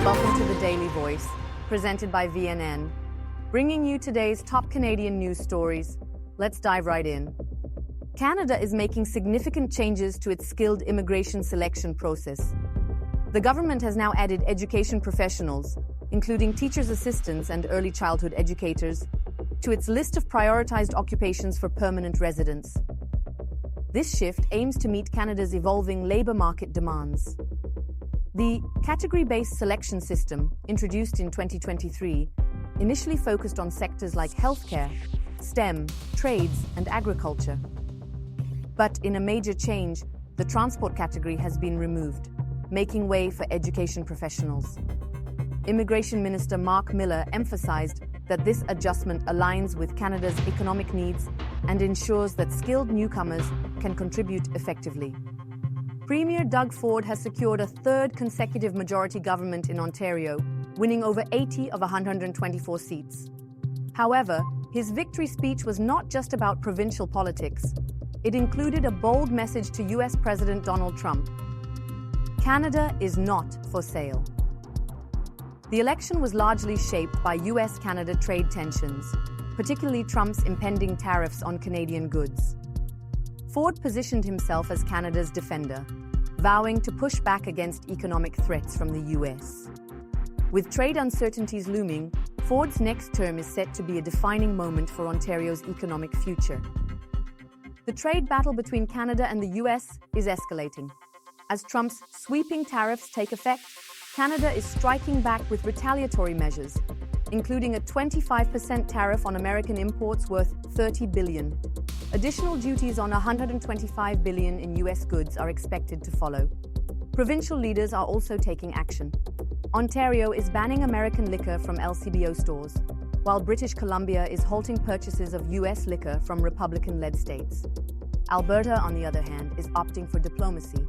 Welcome to the Daily Voice, presented by VNN, bringing you today's top Canadian news stories. Let's dive right in. Canada is making significant changes to its skilled immigration selection process. The government has now added education professionals, including teachers' assistants and early childhood educators, to its list of prioritized occupations for permanent residents. This shift aims to meet Canada's evolving labor market demands. The category-based selection system, introduced in 2023, initially focused on sectors like healthcare, STEM, trades, and agriculture. But in a major change, the transport category has been removed, making way for education professionals. Immigration Minister Mark Miller emphasized that this adjustment aligns with Canada's economic needs and ensures that skilled newcomers can contribute effectively. Premier Doug Ford has secured a third consecutive majority government in Ontario, winning over 80 of 124 seats. However, his victory speech was not just about provincial politics. It included a bold message to U.S. President Donald Trump. Canada is not for sale. The election was largely shaped by U.S.-Canada trade tensions, particularly Trump's impending tariffs on Canadian goods. Ford positioned himself as Canada's defender, vowing to push back against economic threats from the U.S. With trade uncertainties looming, Ford's next term is set to be a defining moment for Ontario's economic future. The trade battle between Canada and the U.S. is escalating. As Trump's sweeping tariffs take effect, Canada is striking back with retaliatory measures, including a 25% tariff on American imports worth $30 billion. Additional duties on $125 billion in U.S. goods are expected to follow. Provincial leaders are also taking action. Ontario is banning American liquor from LCBO stores, while British Columbia is halting purchases of U.S. liquor from Republican-led states. Alberta, on the other hand, is opting for diplomacy,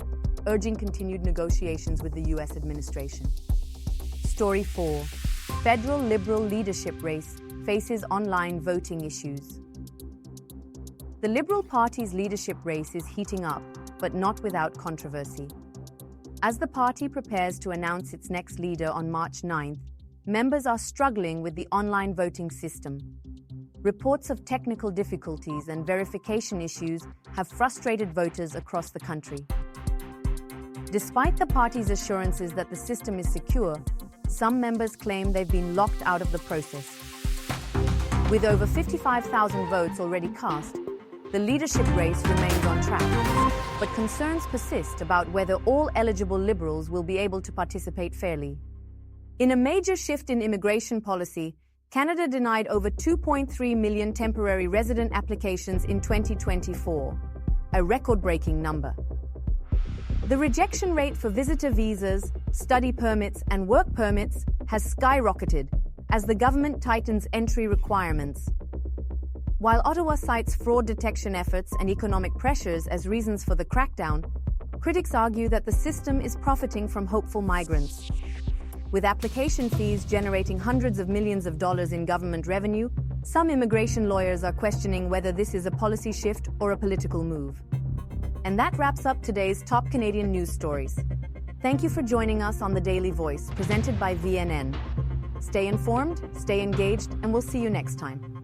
urging continued negotiations with the U.S. administration. Story 4. Federal Liberal leadership race faces online voting issues. The Liberal Party's leadership race is heating up, but not without controversy. As the party prepares to announce its next leader on March 9th, members are struggling with the online voting system. Reports of technical difficulties and verification issues have frustrated voters across the country. Despite the party's assurances that the system is secure, some members claim they've been locked out of the process. With over 55,000 votes already cast, the leadership race remains on track, but concerns persist about whether all eligible Liberals will be able to participate fairly. In a major shift in immigration policy, Canada denied over 2.3 million temporary resident applications in 2024, a record-breaking number. The rejection rate for visitor visas, study permits, and work permits has skyrocketed as the government tightens entry requirements. While Ottawa cites fraud detection efforts and economic pressures as reasons for the crackdown, critics argue that the system is profiting from hopeful migrants. With application fees generating hundreds of millions of dollars in government revenue, some immigration lawyers are questioning whether this is a policy shift or a political move. And that wraps up today's top Canadian news stories. Thank you for joining us on The Daily Voice, presented by VNN. Stay informed, stay engaged, and we'll see you next time.